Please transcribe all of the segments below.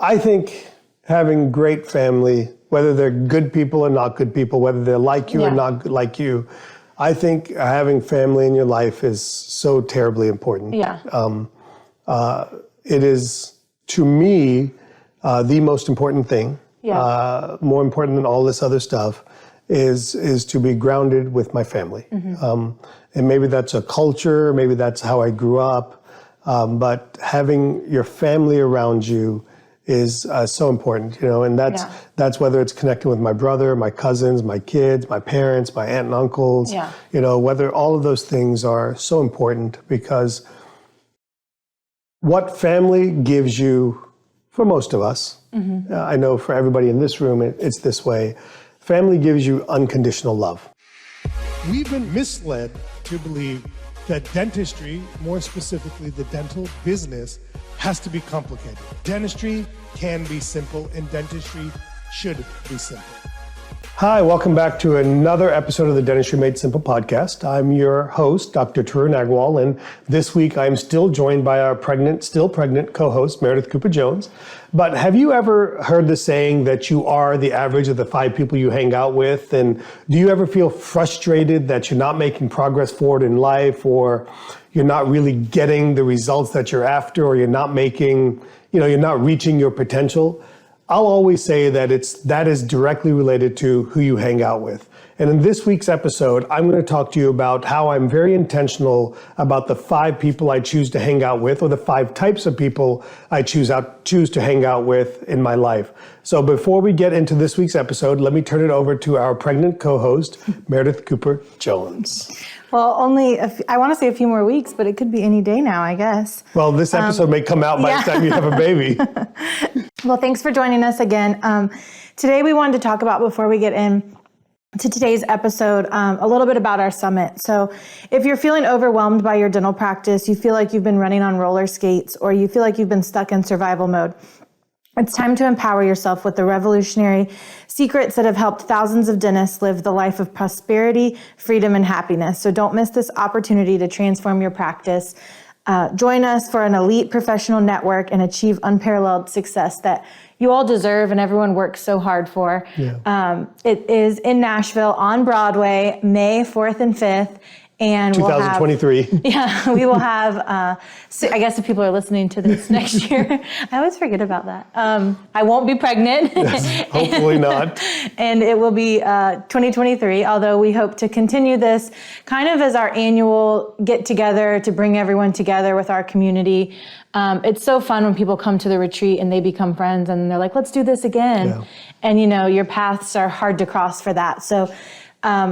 I think having great family, whether they're good people or not good people, whether they're like you or not like you, I think having family in your life is so terribly important. Yeah. It is, to me, the most important thing. More important than all this other stuff is to be grounded with my family. And maybe that's a culture, maybe that's how I grew up, but having your family around you is so important, and that's whether it's connecting with my brother, my cousins, my kids, my parents, my aunt and uncles, whether all of those things are so important, because what family gives you, for most of us, I know for everybody in this room, it's this way, family gives you unconditional love. We've been misled to believe that dentistry, more specifically the dental business, has to be complicated. Dentistry can be simple, and dentistry should be simple. Hi, welcome back to another episode of the Dentistry Made Simple podcast. I'm your host, Dr. Tarun Agrawal, and this week I'm still joined by our still pregnant co-host, Meredith Cooper-Jones. But have you ever heard the saying that you are the average of the 5 people you hang out with? And do you ever feel frustrated that you're not making progress forward in life, or you're not really getting the results that you're after, or you're not making, you're not reaching your potential? I'll always say that that is directly related to who you hang out with. And in this week's episode, I'm going to talk to you about how I'm very intentional about the 5 people I choose to hang out with, or the 5 types of people I choose to hang out with in my life. So before we get into this week's episode, let me turn it over to our pregnant co-host, Meredith Cooper-Jones. Well, I want to say a few more weeks, but it could be any day now, I guess. Well, this episode may come out by the time you have a baby. Well, thanks for joining us again. Today we wanted to talk about, before we get in to today's episode, a little bit about our summit. So if you're feeling overwhelmed by your dental practice, you feel like you've been running on roller skates, or you feel like you've been stuck in survival mode, it's time to empower yourself with the revolutionary secrets that have helped thousands of dentists live the life of prosperity, freedom, and happiness. So don't miss this opportunity to transform your practice. Join us for an elite professional network and achieve unparalleled success that you all deserve and everyone works so hard for. It is in Nashville on Broadway, May 4th and 5th. And 2023. We will have, I guess if people are listening to this next year, I always forget about that. I won't be pregnant. Yes, hopefully not. And it will be 2023, although we hope to continue this kind of as our annual get together to bring everyone together with our community. It's so fun when people come to the retreat and they become friends and they're like, let's do this again. And your paths are hard to cross for that. So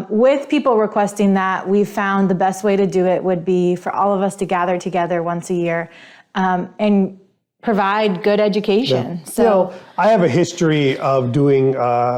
with people requesting that, we've found the best way to do it would be for all of us to gather together once a year and provide good education. So I have a history of doing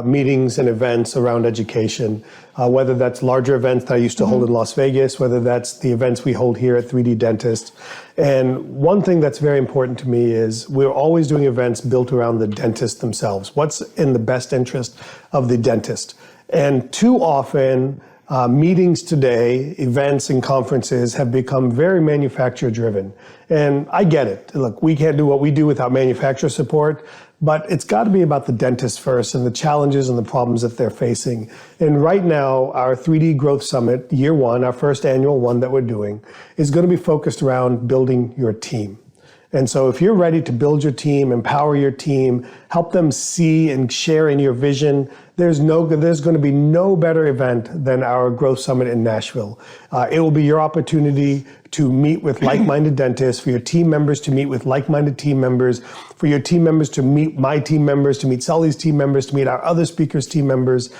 meetings and events around education, whether that's larger events that I used to hold in Las Vegas, whether that's the events we hold here at 3D Dentist. And one thing that's very important to me is we're always doing events built around the dentist themselves. What's in the best interest of the dentist? And too often, meetings today, events and conferences have become very manufacturer driven. And I get it. Look, we can't do what we do without manufacturer support, but it's got to be about the dentist first and the challenges and the problems that they're facing. And right now, our 3D Growth Summit, year 1, our first annual one that we're doing, is going to be focused around building your team. And so if you're ready to build your team, empower your team, help them see and share in your vision, there's going to be no better event than our Growth Summit in Nashville. It will be your opportunity to meet with like-minded dentists, for your team members to meet with like-minded team members, for your team members to meet my team members, to meet Sully's team members, to meet our other speakers' team members.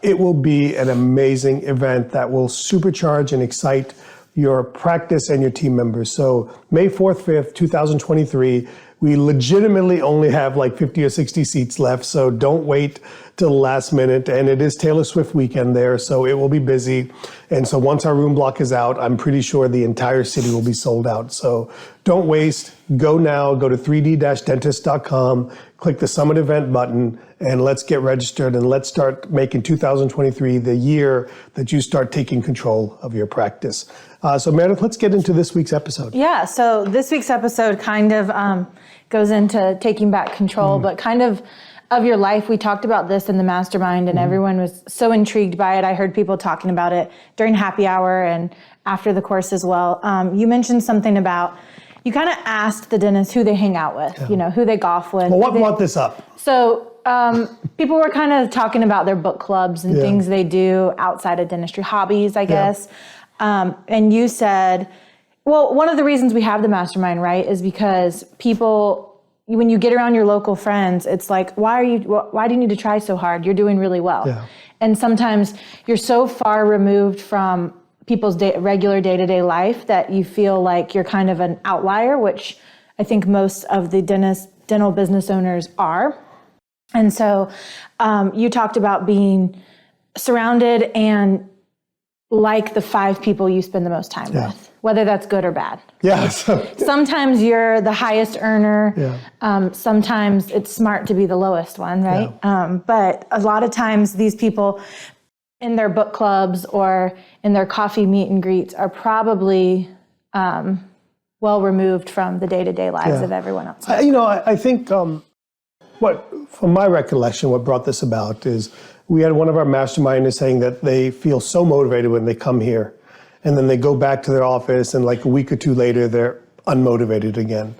It will be an amazing event that will supercharge and excite your practice and your team members. So May 4th, 5th, 2023, we legitimately only have like 50 or 60 seats left. So don't wait till the last minute. And it is Taylor Swift weekend there, so it will be busy. And so once our room block is out, I'm pretty sure the entire city will be sold out. So don't waste. Go now. Go to 3d-dentist.com, click the Summit event button, and let's get registered and let's start making 2023 the year that you start taking control of your practice. So Meredith, let's get into this week's episode. Yeah, so this week's episode kind of goes into taking back control, but kind of your life. We talked about this in the mastermind and everyone was so intrigued by it. I heard people talking about it during happy hour and after the course as well. You mentioned something about, you kind of asked the dentists who they hang out with, you know, who they golf with. Well, what brought this up? So people were kind of talking about their book clubs and things they do outside of dentistry, hobbies, I guess. And you said, well, one of the reasons we have the mastermind, right, is because people, when you get around your local friends, it's like, why do you need to try so hard? You're doing really well. Yeah. And sometimes you're so far removed from people's regular day-to-day life that you feel like you're kind of an outlier, which I think most of the dental business owners are. And so you talked about being surrounded and like the 5 people you spend the most time with, whether that's good or bad. Yes. Sometimes you're the highest earner. Sometimes it's smart to be the lowest one, right? But a lot of times these people in their book clubs or in their coffee meet and greets are probably well removed from the day-to-day lives of everyone else. I think from my recollection, what brought this about is we had one of our masterminders saying that they feel so motivated when they come here, and then they go back to their office, and like a week or two later, they're unmotivated again.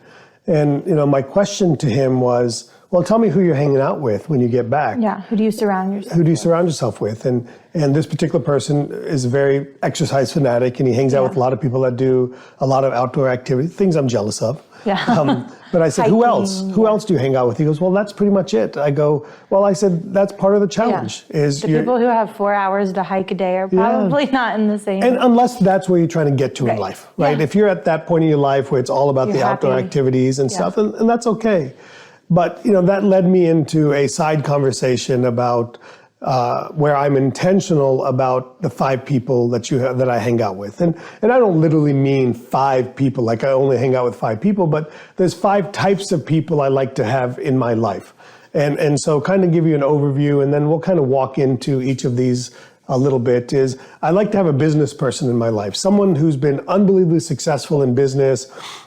And my question to him was, well, tell me who you're hanging out with when you get back. Yeah, who do you surround yourself with? Who do you surround yourself with? And this particular person is a very exercise fanatic, and he hangs out with a lot of people that do a lot of outdoor activity, things I'm jealous of. But I said, Hiking, who else? Who else do you hang out with? He goes, well, that's pretty much it. I go, well, I said, that's part of the challenge. Is the people who have 4 hours to hike a day are probably not in the same. And unless that's where you're trying to get to in life, right? If you're at that point in your life where it's all about the outdoor activities and stuff, and that's okay. But that led me into a side conversation about where I'm intentional about the 5 people that I hang out with, and I don't literally mean 5 people, like I only hang out with 5 people, but there's 5 types of people I like to have in my life, and so kind of give you an overview, and then we'll kind of walk into each of these a little bit. Is I like to have a business person in my life, someone who's been unbelievably successful in business,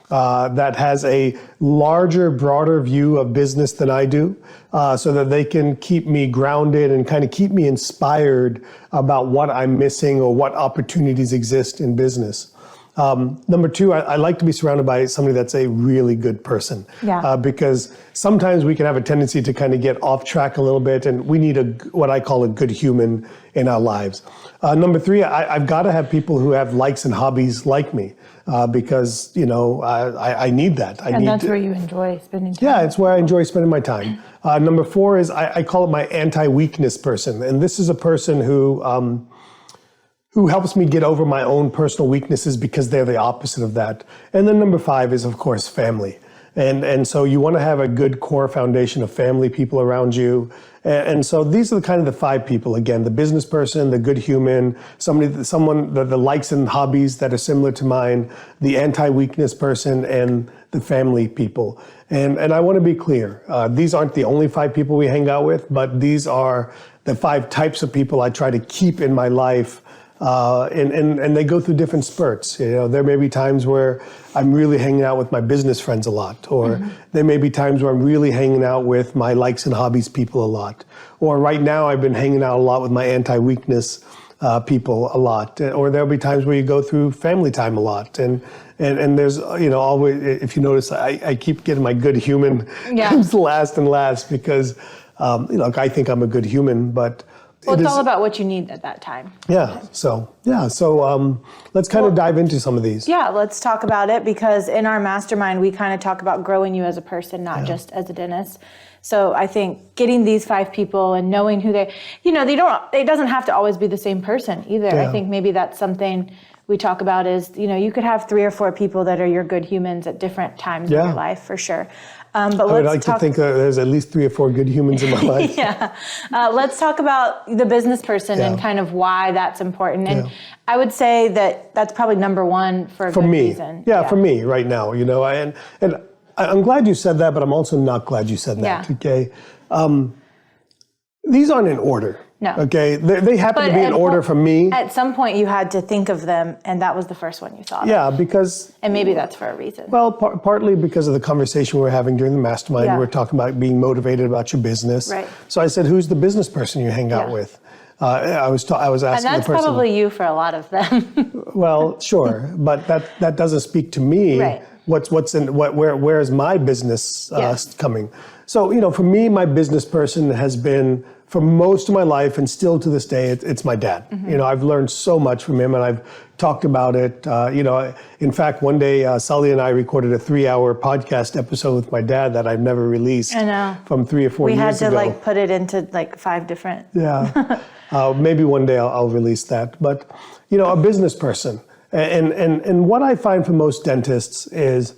that has a larger, broader view of business than I do, so that they can keep me grounded and kind of keep me inspired about what I'm missing or what opportunities exist in business. Number 2, I like to be surrounded by somebody that's a really good person, because sometimes we can have a tendency to kind of get off track a little bit, and we need what I call a good human in our lives. Number 3, I've got to have people who have likes and hobbies like me, because I need that. That's where you enjoy spending time. Yeah, it's where I enjoy spending my time. Number 4 is I call it my anti-weakness person, and this is a person who helps me get over my own personal weaknesses because they're the opposite of that. And then number 5 is, of course, family. And so you want to have a good core foundation of family people around you. And so these are the 5 people, again, the business person, the good human, someone that the likes and hobbies that are similar to mine, the anti-weakness person, and the family people. And I want to be clear, these aren't the only 5 people we hang out with, but these are the 5 types of people I try to keep in my life. And they go through different spurts. There may be times where I'm really hanging out with my business friends a lot, or there may be times where I'm really hanging out with my likes and hobbies people a lot. Or right now I've been hanging out a lot with my anti-weakness people a lot. Or there'll be times where you go through family time a lot. And there's, always, if you notice, I keep getting my good human comes last and last because, I think I'm a good human, but it's all about what you need at that time. So let's kind of dive into some of these. Yeah, let's talk about it, because in our mastermind, we kind of talk about growing you as a person, not just as a dentist. So I think getting these 5 people and knowing who it doesn't have to always be the same person either. I think maybe that's something we talk about is, you could have 3 or 4 people that are your good humans at different times in your life, for sure. But I would like to think there's at least 3 or 4 good humans in my life. Let's talk about the business person and kind of why that's important. And I would say that that's probably number one for a good reason. For me right now, and I'm glad you said that, but I'm also not glad you said that. Okay. These aren't in order. No. Okay. They happen to be in order for me. At some point you had to think of them, and that was the first one you thought of. Yeah, because... And maybe that's for a reason. Well, partly because of the conversation we were having during the mastermind. We were talking about being motivated about your business. Right. So I said, who's the business person you hang out with? I was asking the person. And that's probably you for a lot of them. Well, sure, but that doesn't speak to me. Right. Where is my business coming? So, for me, my business person has been, for most of my life and still to this day, it's my dad. Mm-hmm. I've learned so much from him, and I've talked about it. In fact, one day, Sully and I recorded a 3-hour podcast episode with my dad that I've never released. I know. From 3 or 4 years ago. We had to put it into 5 different. Yeah. Maybe one day I'll release that. But, a business person. And what I find for most dentists is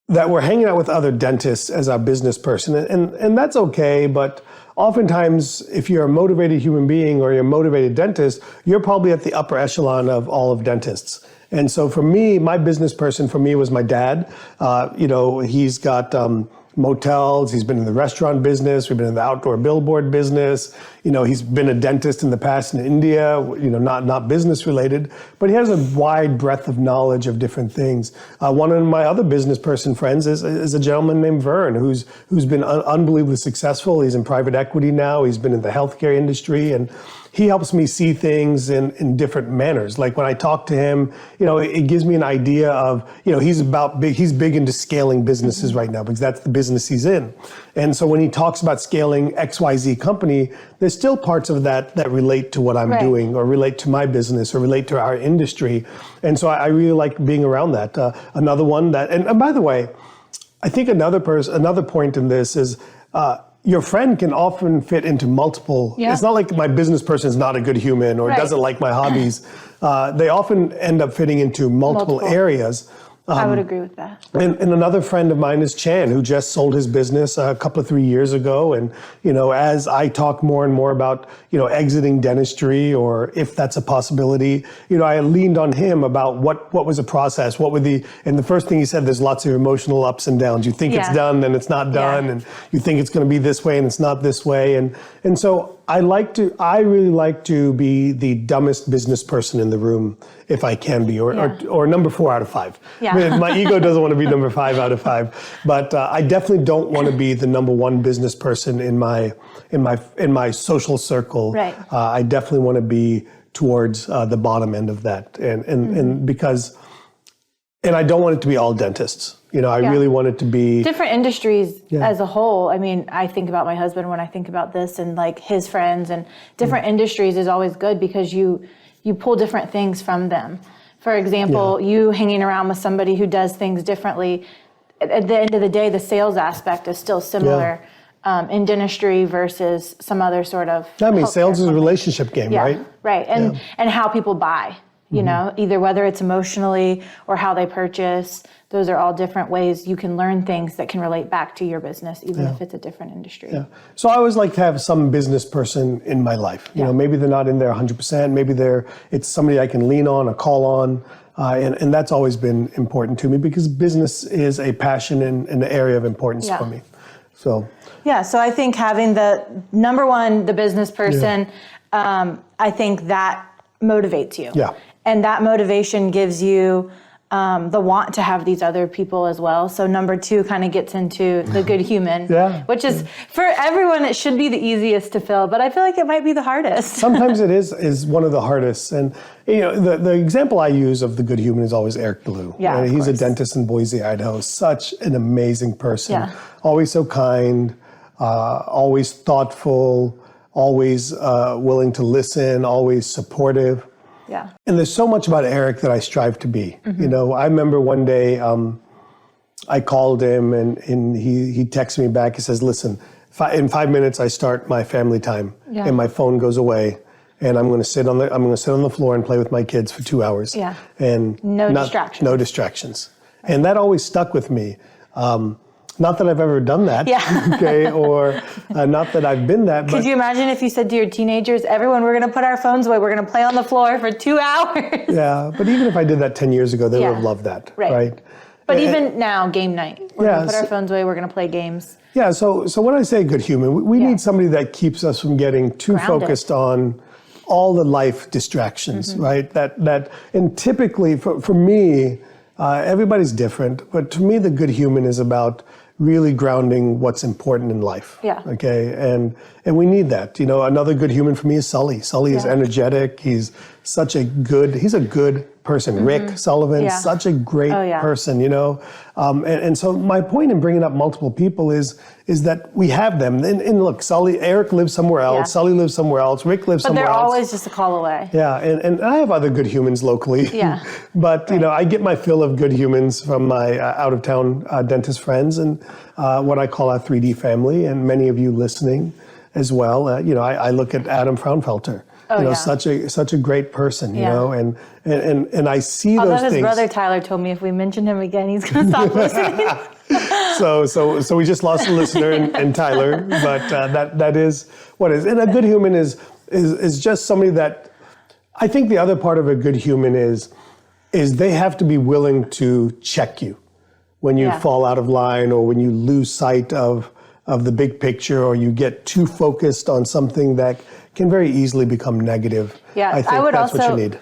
that we're hanging out with other dentists as our business person. And that's okay, but oftentimes if you're a motivated human being or you're a motivated dentist, you're probably at the upper echelon of all of dentists. And so for me, my business person for me was my dad. He's got motels, he's been in the restaurant business, we've been in the outdoor billboard business. He's been a dentist in the past in India, not business related, but he has a wide breadth of knowledge of different things. One of my other business person friends is a gentleman named Vern, who's been unbelievably successful. He's in private equity now. He's been in the healthcare industry, and he helps me see things in different manners. Like when I talk to him, it gives me an idea of, he's big into scaling businesses right now because that's the business he's in. And so when he talks about scaling XYZ company, there's still parts of that relate to what I'm doing or relate to my business or relate to our industry. And so I really like being around that. Another one and by the way, I think another point in this is, your friend can often fit into multiple. Yeah. It's not like my business person is not a good human or doesn't like my hobbies. They often end up fitting into multiple areas. I would agree with that. And another friend of mine is Chan, who just sold his business a couple of 3 years ago. And, as I talk more and more about, exiting dentistry or if that's a possibility, I leaned on him about what was a process, and the first thing he said, there's lots of emotional ups and downs. You think it's done, then it's not done. And you think it's going to be this way and it's not this way. And so I really like to be the dumbest business person in the room if I can be, or number 4 out of 5. Yeah. I mean, my ego doesn't want to be number 5 out of 5, but I definitely don't want to be the number 1 business person in my social circle. Right. I definitely want to be towards the bottom end of that, and because I don't want it to be all dentists. I really want it to be different industries as a whole. I mean, I think about my husband when I think about this, and like his friends, and different industries is always good because you pull different things from them. For example, you hanging around with somebody who does things differently. At the end of the day, the sales aspect is still similar in dentistry versus some other sort of. I mean, sales is a relationship game, right? Right, and how people buy. Either whether it's emotionally or how they purchase, those are all different ways you can learn things that can relate back to your business, even if it's a different industry. Yeah. So I always like to have some business person in my life. Maybe they're not in there 100%. Maybe it's somebody I can lean on or call on. And that's always been important to me because business is a passion and an area of importance for me. So. Yeah. So I think having the number 1, the business person, I think that motivates you. Yeah. And that motivation gives you the want to have these other people as well. So number 2 kind of gets into the good human, which is for everyone, it should be the easiest to fill, but I feel like it might be the hardest. Sometimes it is one of the hardest. And the example I use of the good human is always Eric Ballou. Yeah, he's a dentist in Boise, Idaho. Such an amazing person. Yeah. Always so kind, always thoughtful, always willing to listen, always supportive. Yeah. And there's so much about Eric that I strive to be. I remember one day I called him and he texted me back. He says, listen, in 5 minutes I start my family time and my phone goes away and I'm going to sit on the floor and play with my kids for 2 hours. Yeah. And No distractions. No distractions. And that always stuck with me. Not that I've ever done that, Yeah. okay, or not that I've been that. Could you imagine if you said to your teenagers, everyone, we're going to put our phones away, we're going to play on the floor for 2 hours? Yeah, but even if I did that 10 years ago, they would have loved that, right? But even now, game night, we're going to put our so- phones away, we're going to play games. Yeah, so when I say good human, we need somebody that keeps us from getting too Grounded. focused on all the life distractions, right? And typically for me, everybody's different, but to me, the good human is about really grounding what's important in life. Yeah. Okay. And we need that. You know, another good human for me is Sully. Sully is energetic. He's a good person. Rick Sullivan, such a great person, you know. And so my point in bringing up multiple people is that we have them. And look, Eric lives somewhere else. Yeah. Sully lives somewhere else. Rick lives somewhere else. But they're always just a call away. Yeah, and I have other good humans locally. Yeah. But, you know, I get my fill of good humans from my out-of-town dentist friends and what I call our 3D family, and many of you listening as well. You know, I look at Adam Fraunfelter. You know, such a great person, you know, and I see those things. Although his brother Tyler told me if we mention him again, he's going to stop listening. So we just lost a listener in Tyler, but that is what is. And a good human is just somebody that, I think the other part of a good human is they have to be willing to check you when you fall out of line or when you lose sight of the big picture or you get too focused on something that can very easily become negative. Yeah, I think that's what you need.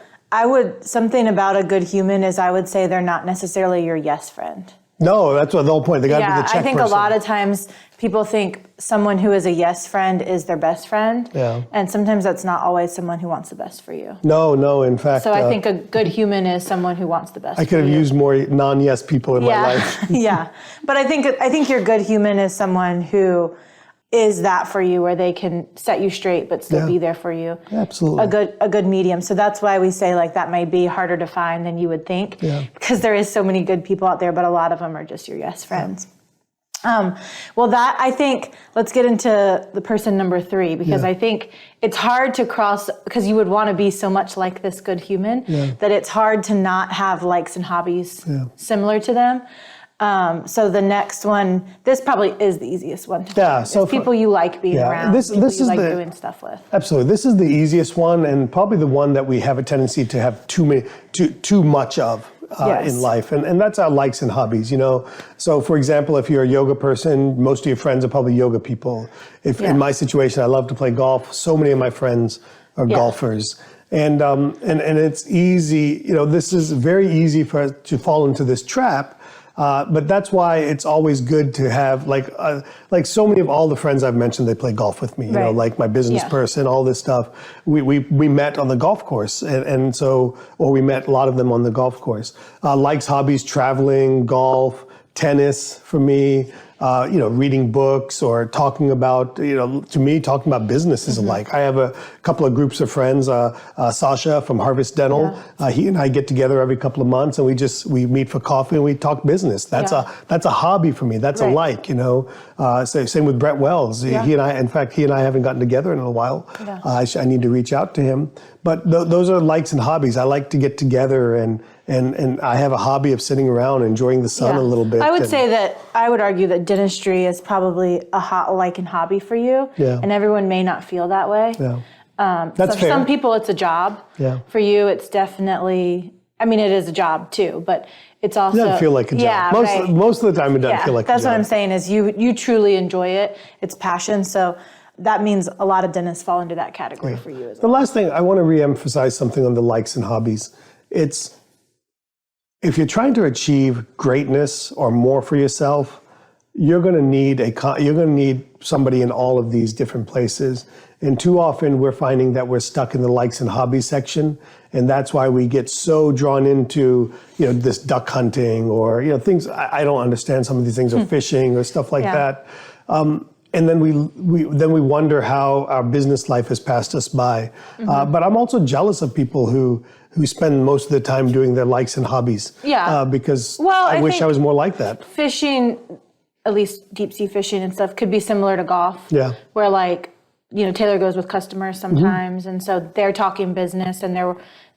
Something about a good human is I would say they're not necessarily your yes friend. No, that's what the whole point. They got to be the check I think person. a lot of times people think someone who is a yes friend is their best friend. Yeah. And sometimes that's not always someone who wants the best for you. No, in fact. So I think a good human is someone who wants the best for you. I could have used more non-yes people in my life. Yeah. But I think your good human is someone who is that for you, where they can set you straight but still be there for you. Absolutely. A good medium. So that's why we say like that may be harder to find than you would think, because there is so many good people out there, but a lot of them are just your yes friends. Well, that I think, let's get into the person number 3, because I think it's hard to cross, because you would want to be so much like this good human that it's hard to not have likes and hobbies similar to them. So the next one, this probably is the easiest one to find. So people you like being around, this people is you like doing stuff with. Absolutely. This is the easiest one and probably the one that we have a tendency to have too much of in life. And that's our likes and hobbies, you know. So for example, if you're a yoga person, most of your friends are probably yoga people. If in my situation, I love to play golf. So many of my friends are golfers. And it's easy, you know, this is very easy for us to fall into this trap. But that's why it's always good to have like so many of all the friends I've mentioned, they play golf with me, you know, like my business person, all this stuff. We met on the golf course and so, or we met a lot of them on the golf course. Likes, hobbies, traveling, golf, tennis for me, you know, reading books or talking about, you know, to me, talking about business is alike. I have a couple of groups of friends, Sasha from Harvest Dental, he and I get together every couple of months and we meet for coffee and we talk business. That's a hobby for me. That's a like, you know. Same with Brett Wells. He and I haven't gotten together in a while. I need to reach out to him. But those are likes and hobbies. I like to get together and I have a hobby of sitting around enjoying the sun a little bit. I would argue that dentistry is probably a like and hobby for you. Yeah. And everyone may not feel that way. Yeah. That's fair. For some people it's a job. Yeah. For you it's definitely, I mean it is a job too, but it's also. It doesn't feel like a job. Yeah, most of the time it doesn't feel like a job. That's what I'm saying is you truly enjoy it. It's passion. So that means a lot of dentists fall into that category for you as well. The last thing, I want to reemphasize something on the likes and hobbies. It's, if you're trying to achieve greatness or more for yourself, you're going to need somebody in all of these different places. And too often we're finding that we're stuck in the likes and hobbies section. And that's why we get so drawn into, you know, this duck hunting or, you know, things, I don't understand some of these things, or fishing or stuff like that. And then we wonder how our business life has passed us by. But I'm also jealous of people who spend most of the time doing their likes and hobbies. Because I wish I was more like that. Fishing, at least deep sea fishing and stuff, could be similar to golf. Yeah. Where like Taylor goes with customers sometimes. And so they're talking business and they're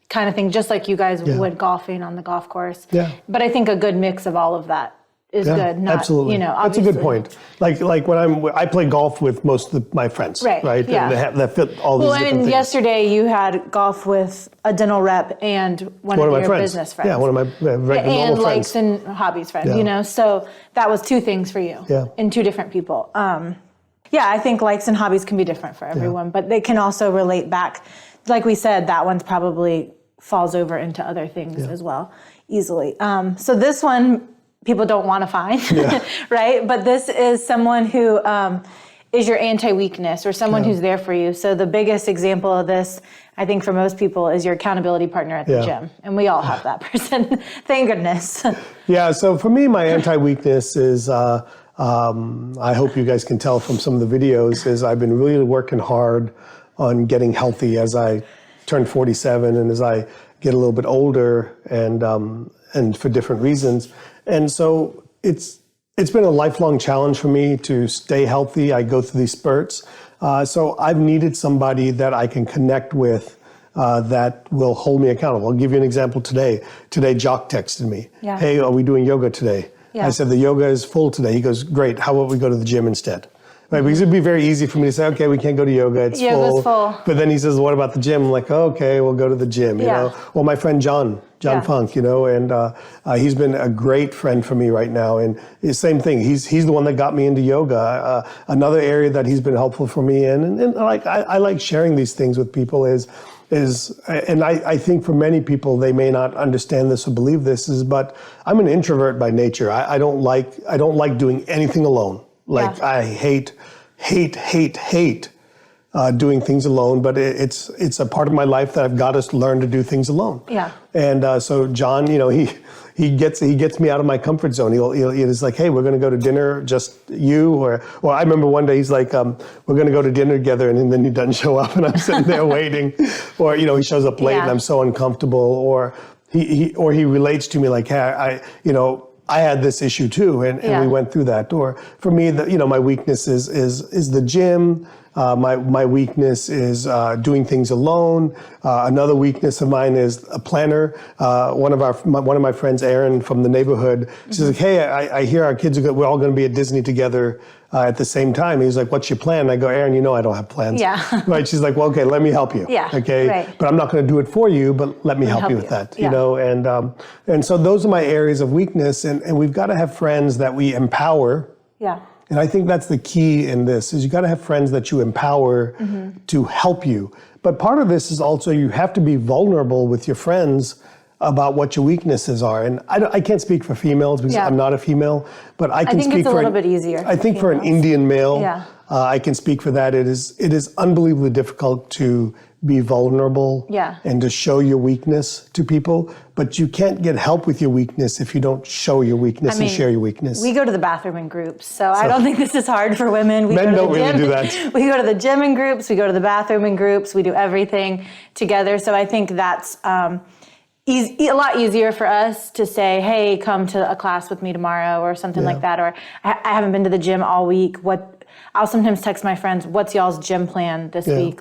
kind of thing, just like you guys would golfing on the golf course. Yeah. But I think a good mix of all of that is good. Not, absolutely. That's a good point. Like when I play golf with most of my friends, right? Yeah. That fit all these different things. Yesterday you had golf with a dental rep and one of your friends. business friends. Yeah, one of my regular and friends. likes and hobbies friends, so that was two things for you and two different people. I think likes and hobbies can be different for everyone, but they can also relate back. Like we said, that one's probably falls over into other things as well, easily. So this one, people don't want to find, right? But this is someone who is your anti-weakness or someone who's there for you. So the biggest example of this, I think for most people, is your accountability partner at the gym. And we all have that person, thank goodness. So for me, my anti-weakness is, I hope you guys can tell from some of the videos, is I've been really working hard on getting healthy as I turn 47 and as I get a little bit older and for different reasons. And so it's been a lifelong challenge for me to stay healthy. I go through these spurts. So I've needed somebody that I can connect with that will hold me accountable. I'll give you an example today. Today, Jock texted me, hey, are we doing yoga today? I said, the yoga is full today. He goes, great, how about we go to the gym instead? Right, because it'd be very easy for me to say, okay, we can't go to yoga, it's Yoga's full. But then he says, what about the gym? I'm like, okay, we'll go to the gym, you know? Well, my friend John Funk, and he's been a great friend for me right now. And the same thing, he's the one that got me into yoga. Another area that he's been helpful for me in, and like I like sharing these things with people and I think for many people, they may not understand this or believe this, but I'm an introvert by nature. I don't like doing anything alone. Like I hate doing things alone, but it's a part of my life that I've got to learn to do things alone. Yeah. And so John, he gets me out of my comfort zone. He's like, hey, we're going to go to dinner, just you, or I remember one day he's like, we're going to go to dinner together, and then he doesn't show up, and I'm sitting there waiting, or he shows up late and I'm so uncomfortable, or he relates to me like, hey, I had this issue too, and we went through that. Or for me, my weakness is the gym. My weakness is doing things alone. Another weakness of mine is a planner. One of my friends, Erin from the neighborhood, she's like, hey, I hear our kids we're all going to be at Disney together at the same time. He's like, what's your plan? I go, Erin, I don't have plans. Yeah. Right. She's like, well, okay, let me help you. Yeah. Okay. Right. But I'm not going to do it for you, but let me help you with that. And so those are my areas of weakness, and we've got to have friends that we empower. Yeah. And I think that's the key in this, is you got to have friends that you empower to help you. But part of this is also you have to be vulnerable with your friends about what your weaknesses are. And I can't speak for females because I'm not a female, but I can speak for... I think it's a little bit easier. I think for an Indian male, I can speak for that. It is unbelievably difficult to be vulnerable and to show your weakness to people, but you can't get help with your weakness if you don't show your weakness and share your weakness. We go to the bathroom in groups, so I don't think this is hard for women. Men don't really do that. We go to the gym in groups, we go to the bathroom in groups, we do everything together. So I think that's a lot easier for us to say, hey, come to a class with me tomorrow or something like that. Or I haven't been to the gym all week. I'll sometimes text my friends, what's y'all's gym plan this week?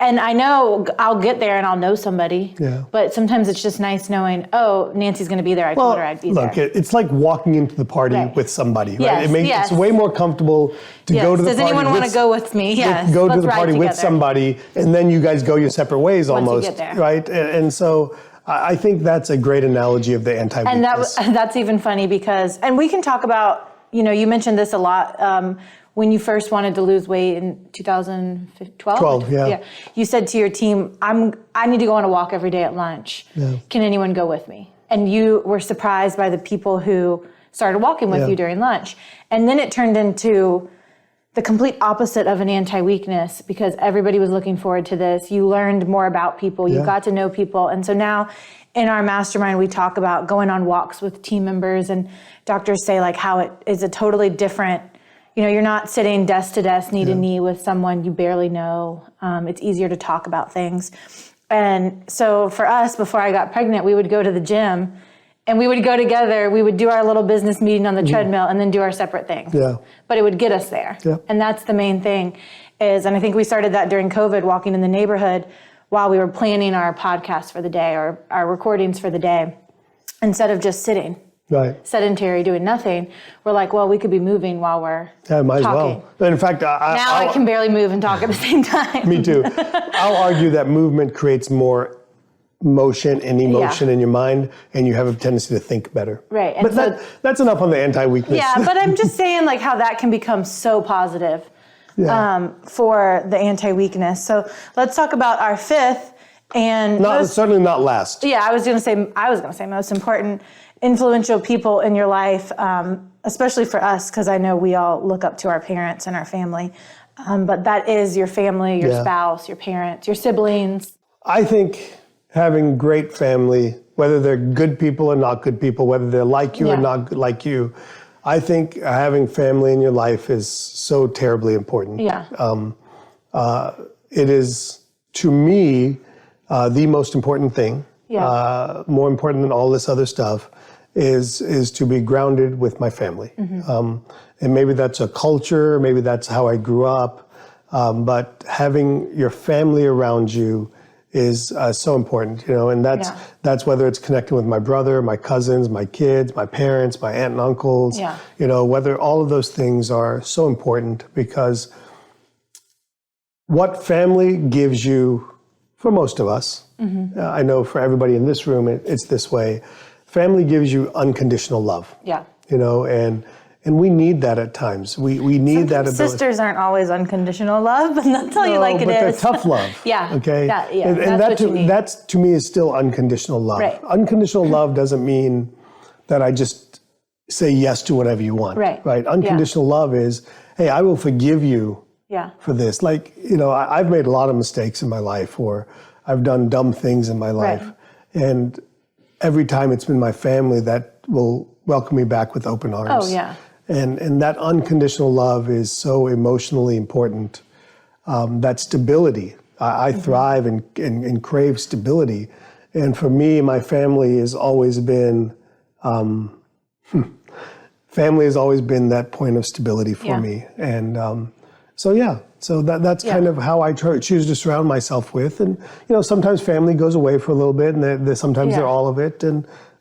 And I know I'll get there and I'll know somebody, but sometimes it's just nice knowing, oh, Nancy's going to be there. I told her I'd be there. Look, it's like walking into the party with somebody, right? It's way more comfortable to go to the party. Does anyone want to go with me? Yes. Go to the party with somebody, and then you guys go your separate ways almost, you get there. Right? And so I think that's a great analogy of the anti-weakness. And that's even funny because, and we can talk about, you mentioned this a lot, when you first wanted to lose weight in 2012? You said to your team, I need to go on a walk every day at lunch. Yeah. Can anyone go with me? And you were surprised by the people who started walking with you during lunch. And then it turned into the complete opposite of an anti-weakness because everybody was looking forward to this. You learned more about people. You got to know people. And so now in our mastermind, we talk about going on walks with team members, and doctors say like how it is a totally different, you're not sitting desk to desk, knee to knee with someone you barely know. It's easier to talk about things. And so for us, before I got pregnant, we would go to the gym And we would go together, we would do our little business meeting on the treadmill and then do our separate things. Yeah. But it would get us there. Yeah. And that's the main thing is, and I think we started that during COVID, walking in the neighborhood while we were planning our podcast for the day or our recordings for the day, instead of just sitting. Right. Sedentary, doing nothing. We're like, well, we could be moving while we're might talking. as well. In fact, I can barely move and talk at the same time. Me too. I'll argue that movement creates more motion and emotion in your mind, and you have a tendency to think better. Right. And but that's enough on the anti-weakness. Yeah, but I'm just saying like how that can become so positive for the anti-weakness. So let's talk about our fifth and certainly not last. Yeah, I was gonna say most important influential people in your life, especially for us, because I know we all look up to our parents and our family. But that is your family, your spouse, your parents, your siblings. I think having great family, whether they're good people or not good people, whether they're like you or not like you, I think having family in your life is so terribly important. Yeah. It is, to me, the most important thing, more important than all this other stuff, is to be grounded with my family. And maybe that's a culture, maybe that's how I grew up, but having your family around you is so important, and that's whether it's connecting with my brother, my cousins, my kids, my parents, my aunt and uncles, whether all of those things are so important, because what family gives you, for most of us, I know for everybody in this room, it's this way, family gives you unconditional love. Yeah. And we need that at times. We need that ability. Sisters aren't always unconditional love, but they'll tell you like it is. But they're tough love. Okay. And that to me is still unconditional love. Right. Unconditional love doesn't mean that I just say yes to whatever you want. Right. Unconditional love is, hey, I will forgive you for this. Like, I've made a lot of mistakes in my life, or I've done dumb things in my life. And every time it's been my family that will welcome me back with open arms. Oh, yeah. And that unconditional love is so emotionally important. That stability. I thrive and crave stability. And for me, my family has always been, that point of stability for me. And so that's kind of how I choose to surround myself with. And, sometimes family goes away for a little bit, and sometimes they're all of it.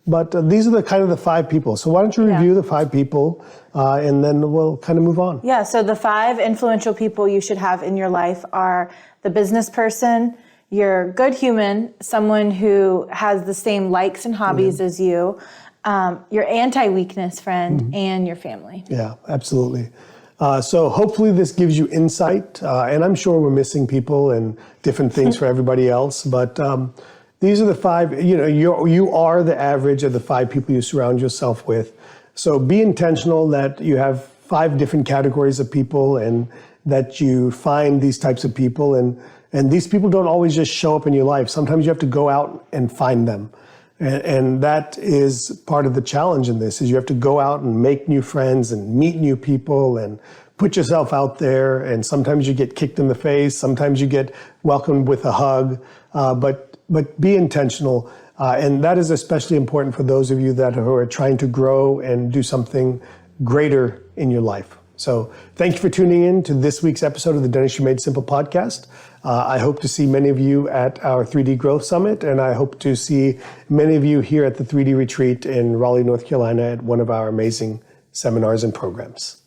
But these are the five people. So why don't you review the five people, and then we'll kind of move on. Yeah, so the five influential people you should have in your life are the business person, your good human, someone who has the same likes and hobbies as you, your anti-weakness friend, and your family. Yeah, absolutely. So hopefully this gives you insight, and I'm sure we're missing people and different things for everybody else, but these are the five, you are the average of the five people you surround yourself with. So be intentional that you have five different categories of people, and that you find these types of people, and these people don't always just show up in your life. Sometimes you have to go out and find them. And that is part of the challenge in this, is you have to go out and make new friends and meet new people and put yourself out there. And sometimes you get kicked in the face. Sometimes you get welcomed with a hug, but be intentional. And that is especially important for those of you who are trying to grow and do something greater in your life. So thank you for tuning in to this week's episode of the Dentistry Made Simple podcast. I hope to see many of you at our 3D Growth Summit, and I hope to see many of you here at the 3D Retreat in Raleigh, North Carolina at one of our amazing seminars and programs.